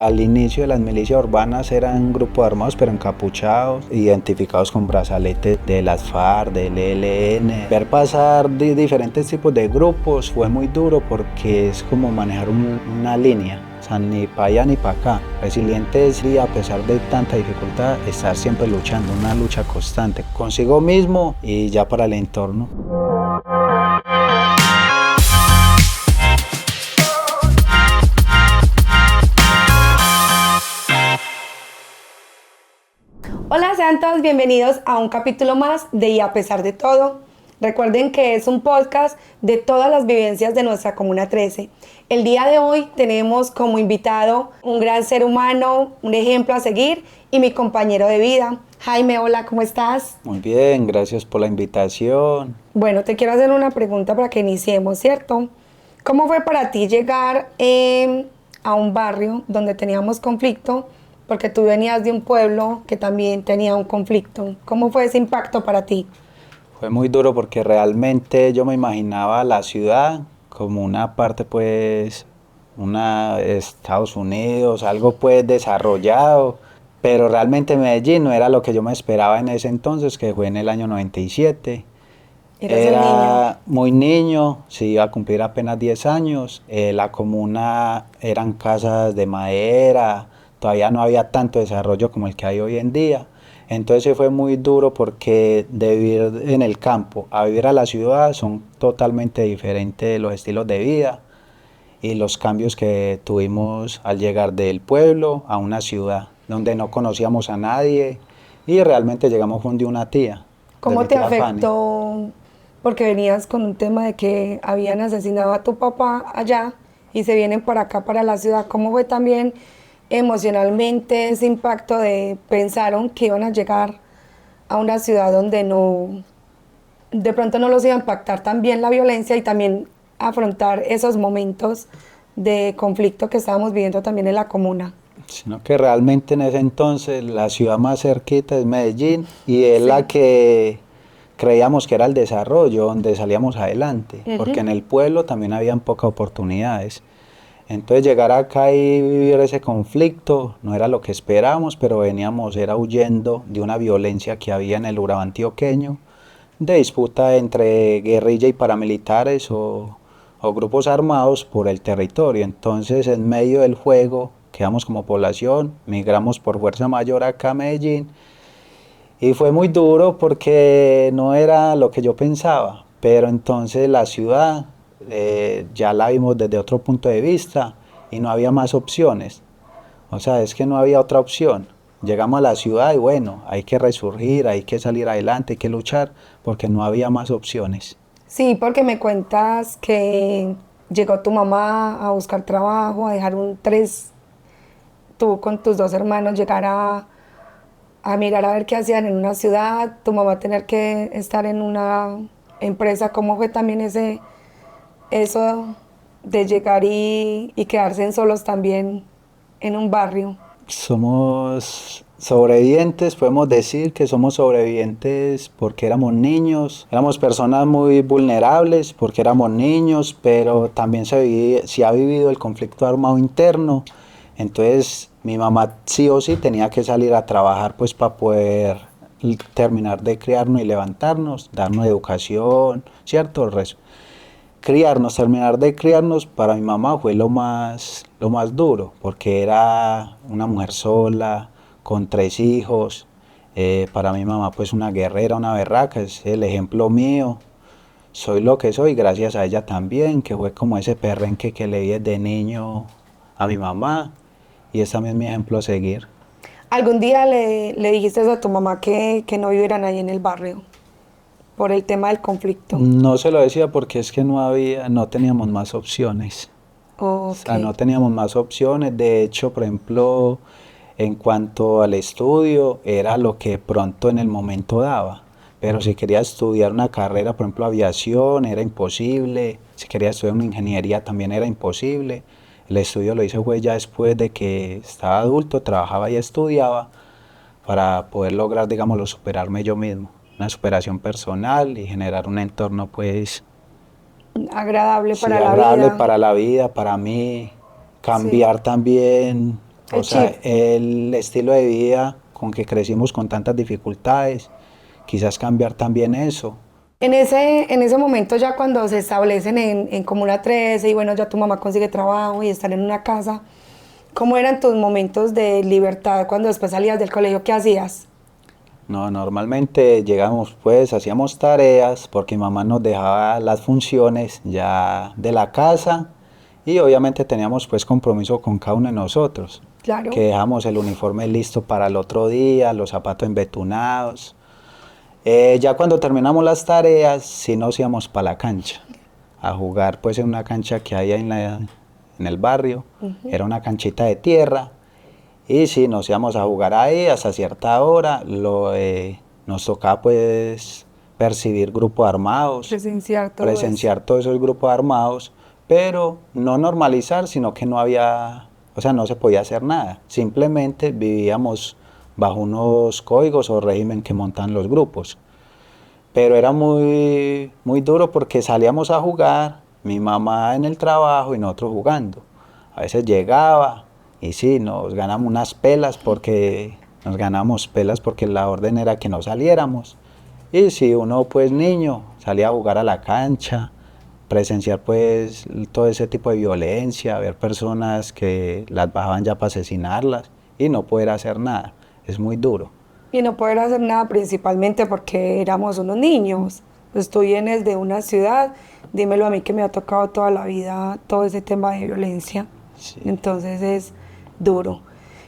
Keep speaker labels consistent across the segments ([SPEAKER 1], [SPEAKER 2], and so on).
[SPEAKER 1] Al inicio de las milicias urbanas eran grupos armados pero encapuchados, identificados con brazaletes de las FARC, del ELN. Ver pasar diferentes tipos de grupos fue muy duro porque es como manejar una línea, o sea, ni para allá ni para acá. Resilientes y a pesar de tanta dificultad, estar siempre luchando, una lucha constante consigo mismo y ya para el entorno.
[SPEAKER 2] Hola, sean todos bienvenidos a un capítulo más de Y a pesar de todo. Recuerden que es un podcast de todas las vivencias de nuestra Comuna 13. El día de hoy tenemos como invitado un gran ser humano, un ejemplo a seguir y mi compañero de vida. Jaime, hola, ¿cómo estás?
[SPEAKER 1] Muy bien, gracias por la invitación.
[SPEAKER 2] Bueno, te quiero hacer una pregunta para que iniciemos, ¿cierto? ¿Cómo fue para ti llegar a un barrio donde teníamos conflicto? Porque tú venías de un pueblo que también tenía un conflicto. ¿Cómo fue ese impacto para ti?
[SPEAKER 1] Fue muy duro porque realmente yo me imaginaba la ciudad como una parte pues, una Estados Unidos, algo pues desarrollado, pero realmente Medellín no era lo que yo me esperaba en ese entonces, que fue en el año 97.
[SPEAKER 2] Eras un niño.
[SPEAKER 1] Era muy niño, se iba a cumplir apenas 10 años, la comuna eran casas de madera, todavía no había tanto desarrollo como el que hay hoy en día. Entonces sí fue muy duro porque de vivir en el campo a vivir a la ciudad son totalmente diferentes los estilos de vida y los cambios que tuvimos al llegar del pueblo a una ciudad donde no conocíamos a nadie y realmente llegamos donde una tía.
[SPEAKER 2] ¿Cómo
[SPEAKER 1] De
[SPEAKER 2] te
[SPEAKER 1] tía Fanny.
[SPEAKER 2] afectó? Porque venías con un tema de que habían asesinado a tu papá allá y se vienen para acá, para la ciudad. ¿Cómo fue también emocionalmente ese impacto de pensaron que iban a llegar a una ciudad donde no, de pronto no los iba a impactar también la violencia y también afrontar esos momentos de conflicto que estábamos viviendo también en la comuna?
[SPEAKER 1] Sino que realmente en ese entonces la ciudad más cerquita es Medellín y es
[SPEAKER 2] Sí.
[SPEAKER 1] la que creíamos que era el desarrollo, donde salíamos adelante, porque en el pueblo también habían pocas oportunidades. Entonces llegar acá y vivir ese conflicto no era lo que esperábamos, pero veníamos era huyendo de una violencia que había en el Urabá antioqueño, de disputa entre guerrilla y paramilitares o grupos armados por el territorio. Entonces en medio del juego quedamos como población, migramos por fuerza mayor acá a Medellín y fue muy duro porque no era lo que yo pensaba, pero entonces la ciudad ya la vimos desde otro punto de vista y no había más opciones. O sea, es que no había otra opción. Llegamos a la ciudad y bueno, hay que resurgir, hay que salir adelante, hay que luchar porque no había más opciones.
[SPEAKER 2] Sí, porque me cuentas que llegó tu mamá a buscar trabajo, a dejar tú con tus dos hermanos llegar a mirar a ver qué hacían en una ciudad, tu mamá tener que estar en una empresa. ¿Cómo fue también eso de llegar y quedarse en solos también en un barrio?
[SPEAKER 1] Somos sobrevivientes, podemos decir que somos sobrevivientes porque éramos niños, éramos personas muy vulnerables porque éramos niños, pero también se ha vivido el conflicto armado interno, entonces mi mamá sí o sí tenía que salir a trabajar pues para poder terminar de criarnos y levantarnos, darnos educación, ¿cierto? Criarnos, terminar de criarnos para mi mamá fue lo más duro, porque era una mujer sola, con 3 hijos, para mi mamá pues una guerrera, una berraca, es el ejemplo mío, soy lo que soy gracias a ella también, que fue como ese perrenque que le vi desde niño a mi mamá, y es también mi ejemplo a seguir.
[SPEAKER 2] ¿Algún día le dijiste a tu mamá que no vivieran ahí en el barrio por el tema del conflicto?
[SPEAKER 1] No se lo decía porque es que no teníamos más opciones. O
[SPEAKER 2] Ok.
[SPEAKER 1] sea, no teníamos más opciones. De hecho, por ejemplo, en cuanto al estudio, era lo que pronto en el momento daba. Pero si quería estudiar una carrera, por ejemplo, aviación, era imposible. Si quería estudiar una ingeniería, también era imposible. El estudio lo hice fue ya después de que estaba adulto, trabajaba y estudiaba para poder lograr, digámoslo, superarme yo mismo. Una superación personal y generar un entorno, pues,
[SPEAKER 2] Agradable
[SPEAKER 1] sí,
[SPEAKER 2] para la
[SPEAKER 1] agradable
[SPEAKER 2] vida.
[SPEAKER 1] para la vida, para mí,
[SPEAKER 2] Sí.
[SPEAKER 1] cambiar también O sea, el estilo de vida con que crecimos con tantas dificultades, quizás cambiar también eso.
[SPEAKER 2] En ese momento ya cuando se establecen en Comuna 13 y bueno, ya tu mamá consigue trabajo y están en una casa, ¿cómo eran tus momentos de libertad cuando después salías del colegio? ¿Qué hacías?
[SPEAKER 1] No, normalmente llegamos pues, hacíamos tareas porque mi mamá nos dejaba las funciones ya de la casa y obviamente teníamos pues compromiso con cada uno de nosotros.
[SPEAKER 2] Claro.
[SPEAKER 1] Que dejamos el uniforme listo para el otro día, los zapatos embetunados. Ya cuando terminamos las tareas, sí nos íbamos para la cancha, a jugar pues en una cancha que hay en el barrio. Era una canchita de tierra. Y sí, nos íbamos a jugar ahí hasta cierta hora. Nos tocaba pues percibir grupos armados, presenciar todos esos grupos armados, pero no normalizar, sino que no había, o sea, no se podía hacer nada. Simplemente vivíamos bajo unos códigos o régimen que montan los grupos. Pero era muy, muy duro porque salíamos a jugar, mi mamá en el trabajo y nosotros jugando. A veces llegaba y sí, nos ganamos unas pelas porque la orden era que no saliéramos. Y si uno pues niño salía a jugar a la cancha, presenciar pues todo ese tipo de violencia, ver personas que las bajaban ya para asesinarlas y no poder hacer nada, es muy duro.
[SPEAKER 2] Y no poder hacer nada principalmente porque éramos unos niños. Pues tú vienes de una ciudad, dímelo a mí que me ha tocado toda la vida todo ese tema de violencia.
[SPEAKER 1] Sí.
[SPEAKER 2] Entonces es duro.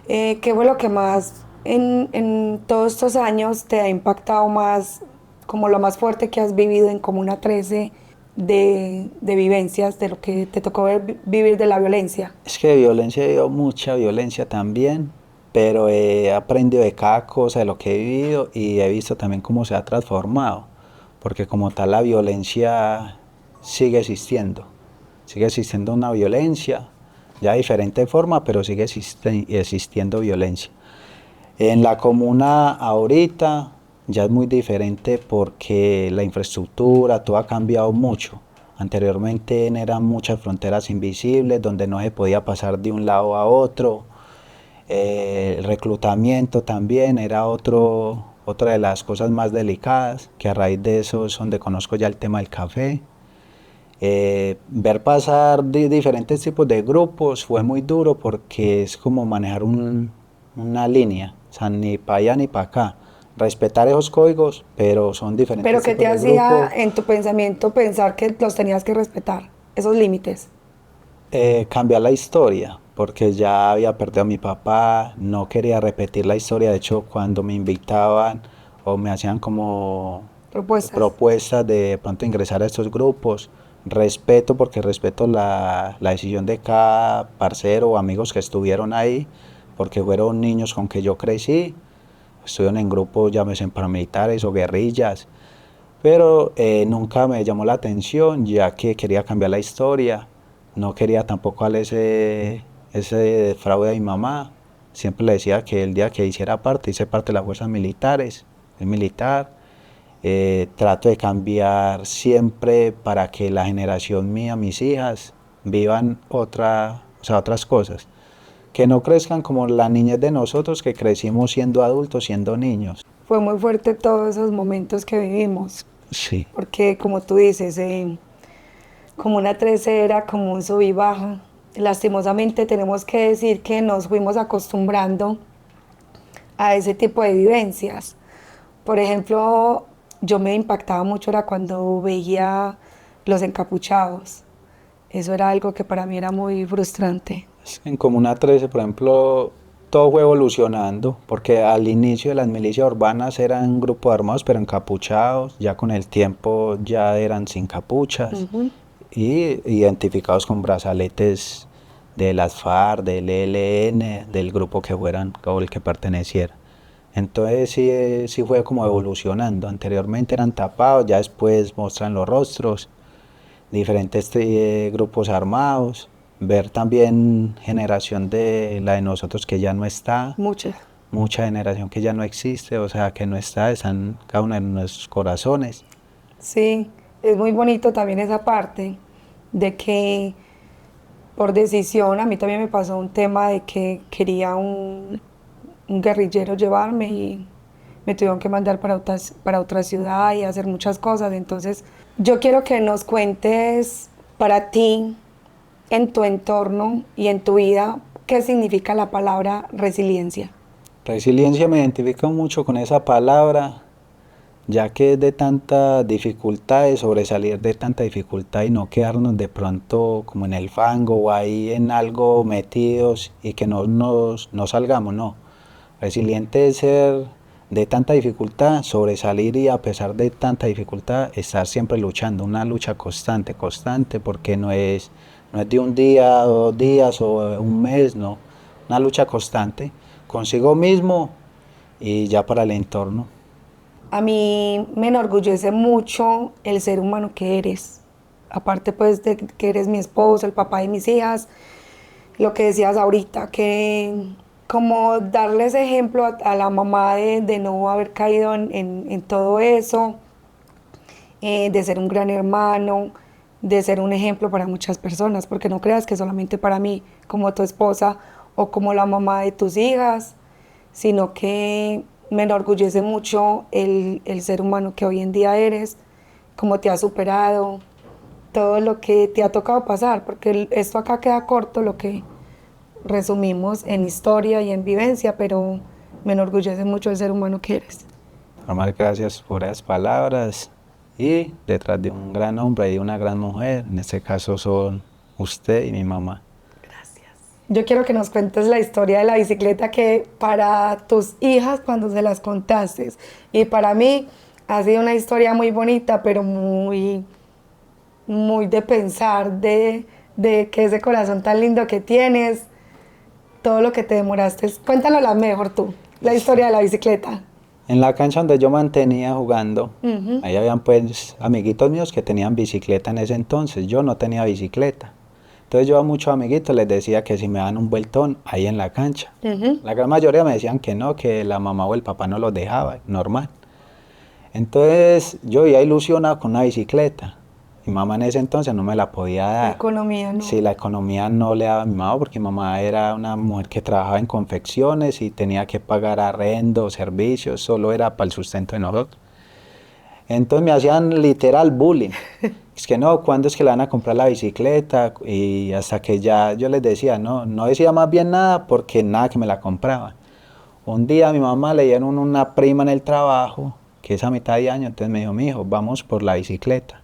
[SPEAKER 2] ¿Qué fue lo que más en todos estos años te ha impactado más, como lo más fuerte que has vivido en Comuna 13 de vivencias, de lo que te tocó vivir de la violencia?
[SPEAKER 1] Es que de violencia he vivido mucha violencia también, pero he aprendido de cada cosa de lo que he vivido y he visto también cómo se ha transformado, porque como tal la violencia sigue existiendo una violencia, ya de diferente forma, pero sigue existiendo violencia. En la comuna ahorita ya es muy diferente porque la infraestructura, todo ha cambiado mucho. Anteriormente eran muchas fronteras invisibles donde no se podía pasar de un lado a otro. El reclutamiento también era otra de las cosas más delicadas, que a raíz de eso es donde conozco ya el tema del café. Ver pasar diferentes tipos de grupos fue muy duro porque es como manejar una línea, o sea, ni para allá ni para acá. Respetar esos códigos, pero son diferentes
[SPEAKER 2] ¿Pero qué
[SPEAKER 1] tipos
[SPEAKER 2] te
[SPEAKER 1] de
[SPEAKER 2] hacía
[SPEAKER 1] grupos.
[SPEAKER 2] en tu pensamiento pensar que los tenías que respetar, esos límites?
[SPEAKER 1] Cambiar la historia, porque ya había perdido a mi papá, no quería repetir la historia. De hecho, cuando me invitaban o me hacían como propuestas de pronto ingresar a estos grupos, respeto porque respeto la decisión de cada parcero o amigos que estuvieron ahí, porque fueron niños con que yo crecí, estuvieron en grupos, llámese paramilitares o guerrillas, pero nunca me llamó la atención ya que quería cambiar la historia, no quería tampoco darle ese fraude a mi mamá. Siempre le decía que el día que hice parte de las fuerzas militares, es militar. Trato de cambiar siempre para que la generación mía, mis hijas, vivan otras cosas. Que no crezcan como la niñez de nosotros, que crecimos siendo adultos, siendo niños.
[SPEAKER 2] Fue muy fuerte todos esos momentos que vivimos.
[SPEAKER 1] Sí.
[SPEAKER 2] Porque como tú dices, Comuna 13 era como un sub y baja. Lastimosamente tenemos que decir que nos fuimos acostumbrando a ese tipo de vivencias. Por ejemplo, yo me impactaba mucho era cuando veía los encapuchados. Eso era algo que para mí era muy frustrante.
[SPEAKER 1] En Comuna 13, por ejemplo, todo fue evolucionando, porque al inicio de las milicias urbanas eran grupos armados pero encapuchados, ya con el tiempo ya eran sin capuchas y identificados con brazaletes de las FARC, del ELN, del grupo que fueran o el que perteneciera. Entonces sí fue como evolucionando. Anteriormente eran tapados, ya después muestran los rostros, diferentes grupos armados, ver también generación de la de nosotros que ya no está, mucha generación que ya no existe, o sea que no está, están cada uno en nuestros corazones.
[SPEAKER 2] Sí, es muy bonito también esa parte de que por decisión. A mí también me pasó un tema de que quería un guerrillero llevarme y me tuvieron que mandar para otra ciudad y hacer muchas cosas. Entonces, yo quiero que nos cuentes para ti, en tu entorno y en tu vida, ¿qué significa la palabra resiliencia?
[SPEAKER 1] Resiliencia me identifico mucho con esa palabra, ya que es de tanta dificultad, de sobresalir de tanta dificultad y no quedarnos de pronto como en el fango o ahí en algo metidos y que no salgamos, no. Resiliente es ser de tanta dificultad, sobresalir y a pesar de tanta dificultad, estar siempre luchando, una lucha constante, porque no es de un día, 2 días o un mes, no, una lucha constante consigo mismo y ya para el entorno.
[SPEAKER 2] A mí me enorgullece mucho el ser humano que eres. Aparte pues de que eres mi esposo, el papá de mis hijas, lo que decías ahorita, que como darles ejemplo a la mamá de no haber caído en todo eso, de ser un gran hermano, de ser un ejemplo para muchas personas, porque no creas que solamente para mí, como tu esposa o como la mamá de tus hijas, sino que me enorgullece mucho el ser humano que hoy en día eres, cómo te has superado, todo lo que te ha tocado pasar, porque esto acá queda corto, lo que resumimos en historia y en vivencia, pero me enorgullece mucho el ser humano que eres.
[SPEAKER 1] Normal, gracias por esas palabras y detrás de un gran hombre y una gran mujer, en este caso son usted y mi mamá.
[SPEAKER 2] Yo quiero que nos cuentes la historia de la bicicleta que para tus hijas cuando se las contaste y para mí ha sido una historia muy bonita, pero muy, muy de pensar, de que ese corazón tan lindo que tienes, todo lo que te demoraste. Cuéntalo la mejor tú, la historia de la bicicleta.
[SPEAKER 1] En la cancha donde yo mantenía jugando, ahí habían pues amiguitos míos que tenían bicicleta en ese entonces, yo no tenía bicicleta. Entonces yo a muchos amiguitos les decía que si me dan un vueltón ahí en la cancha. La gran mayoría me decían que no, que la mamá o el papá no los dejaba, normal. Entonces yo iba ilusionado con una bicicleta. Mi mamá en ese entonces no me la podía dar.
[SPEAKER 2] La economía no.
[SPEAKER 1] Sí, la economía no le daba a mi mamá porque mi mamá era una mujer que trabajaba en confecciones y tenía que pagar arrendo, servicios, solo era para el sustento de nosotros. Entonces me hacían literal bullying. Es que no, ¿cuándo es que le van a comprar la bicicleta? Y hasta que ya yo les decía, no decía más bien nada porque nada que me la compraba. Un día a mi mamá le dieron una prima en el trabajo, que es a mitad de año, entonces me dijo, mijo, vamos por la bicicleta.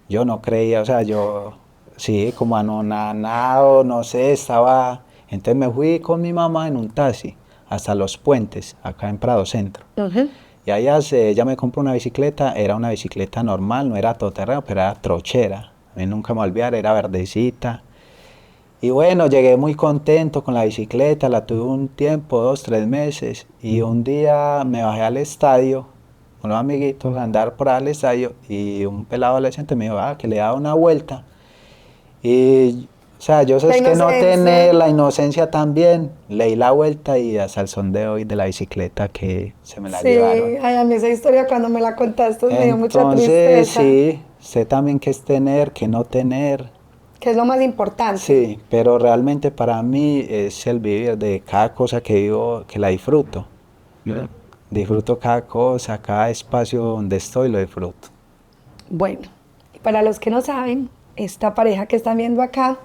[SPEAKER 1] Yo no creía, o sea, yo, sí, como anonadado, no sé, estaba... Entonces me fui con mi mamá en un taxi hasta Los Puentes, acá en Prado Centro. Y allá ella me compró una bicicleta, era una bicicleta normal, no era todoterreno, pero era trochera. A mí nunca me voy a olvidar, era verdecita. Y bueno, llegué muy contento con la bicicleta, la tuve un tiempo, 2, 3 meses. Y un día me bajé al estadio con los amiguitos a andar por ahí al estadio y un pelado adolescente me dijo, que le daba una vuelta. Y, o sea, yo sé que no tener la inocencia también, le di la vuelta y hasta el son de hoy de la bicicleta que se me la llevaron.
[SPEAKER 2] Sí, ay, a mí esa historia cuando me la contaste me dio mucha tristeza.
[SPEAKER 1] Sí, sé también qué es tener, qué no tener.
[SPEAKER 2] Que es lo más importante.
[SPEAKER 1] Sí, pero realmente para mí es el vivir de cada cosa que vivo, que la disfruto. Disfruto cada cosa, cada espacio donde estoy lo disfruto.
[SPEAKER 2] Bueno, para los que no saben, esta pareja que están viendo acá,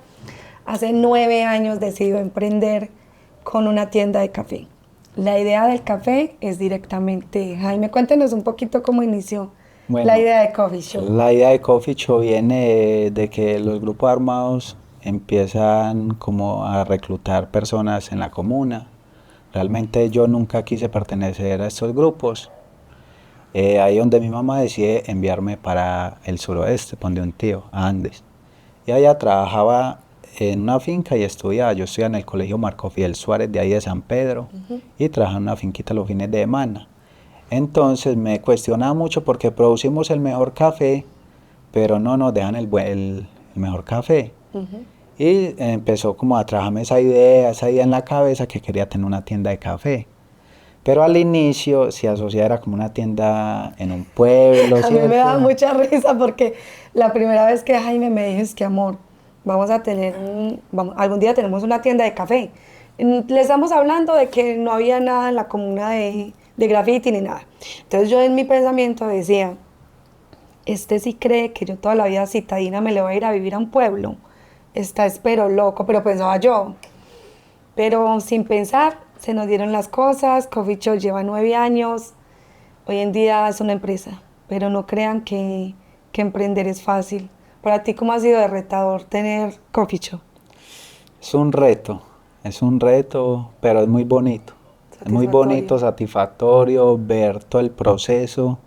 [SPEAKER 2] hace 9 años decidió emprender con una tienda de café. La idea del café es directamente, Jaime, cuéntenos un poquito cómo inició la idea de Coffee Show.
[SPEAKER 1] La idea de Coffee Show viene de que los grupos armados empiezan como a reclutar personas en la comuna. Realmente yo nunca quise pertenecer a estos grupos. Ahí donde mi mamá decide enviarme para el suroeste, donde un tío, a Andes. Y allá trabajaba en una finca y estudiaba. Yo estudiaba en el colegio Marco Fidel Suárez de ahí de San Pedro y trabajaba en una finquita los fines de semana. Entonces me cuestionaba mucho porque producimos el mejor café, pero no nos dejan el mejor café. Y empezó como a trabajarme esa idea en la cabeza que quería tener una tienda de café. Pero al inicio se asociaba era como una tienda en un pueblo,
[SPEAKER 2] A mí me da mucha risa porque la primera vez que Jaime me dijo es que amor, vamos a tener algún día tenemos una tienda de café. Le estamos hablando de que no había nada en la comuna de graffiti ni nada. Entonces yo en mi pensamiento decía, este sí cree que yo toda la vida citadina me le voy a ir a vivir a un pueblo. Está espero loco, pero pensaba yo. Pero sin pensar, se nos dieron las cosas. Coffee Shop lleva 9 años. Hoy en día es una empresa. Pero no crean que emprender es fácil. Para ti, ¿cómo ha sido de retador tener Coffee Shop?
[SPEAKER 1] Es un reto, pero es muy bonito. Es muy bonito, satisfactorio ver todo el proceso,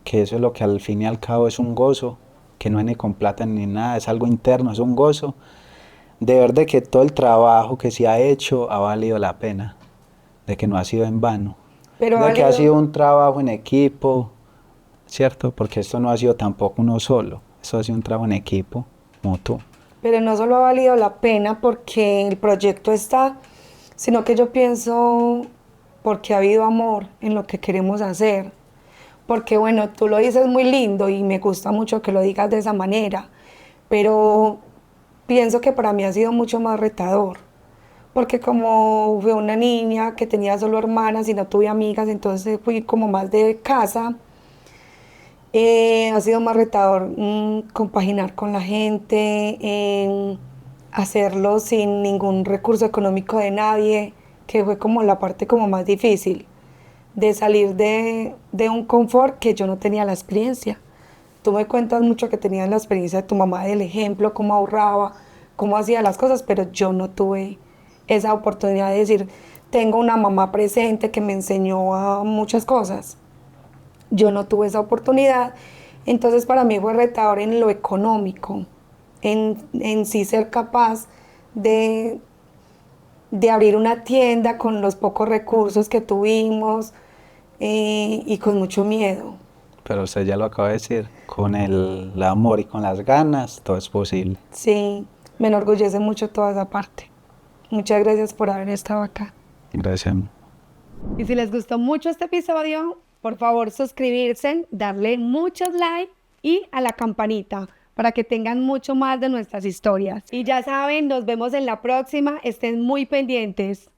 [SPEAKER 1] que eso es lo que al fin y al cabo es un gozo, que no es ni con plata ni nada, es algo interno, es un gozo. De ver de que todo el trabajo que se ha hecho ha valido la pena, de que no ha sido en vano,
[SPEAKER 2] Pero
[SPEAKER 1] de que ha sido un trabajo en equipo, ¿cierto? Porque esto no ha sido tampoco uno solo, esto ha sido un trabajo en equipo, mutuo.
[SPEAKER 2] Pero no solo ha valido la pena porque el proyecto está, sino que yo pienso porque ha habido amor en lo que queremos hacer. Porque bueno, tú lo dices muy lindo y me gusta mucho que lo digas de esa manera, pero pienso que para mí ha sido mucho más retador. Porque como fui una niña que tenía solo hermanas y no tuve amigas, entonces fui como más de casa. Ha sido más retador compaginar con la gente, hacerlo sin ningún recurso económico de nadie, que fue como la parte como más difícil, de salir de un confort que yo no tenía la experiencia. Tú me cuentas mucho que tenías la experiencia de tu mamá, del ejemplo, cómo ahorraba, cómo hacía las cosas, pero yo no tuve esa oportunidad de decir, tengo una mamá presente que me enseñó a muchas cosas. Yo no tuve esa oportunidad, entonces para mí fue retador en lo económico, en sí ser capaz de, de abrir una tienda con los pocos recursos que tuvimos y con mucho miedo.
[SPEAKER 1] Pero usted ya lo acaba de decir, con el amor y con las ganas, todo es posible.
[SPEAKER 2] Sí, me enorgullece mucho toda esa parte. Muchas gracias por haber estado acá.
[SPEAKER 1] Gracias.
[SPEAKER 2] Y si les gustó mucho este episodio, por favor suscribirse, darle muchos likes y a la campanita para que tengan mucho más de nuestras historias. Y ya saben, nos vemos en la próxima, estén muy pendientes.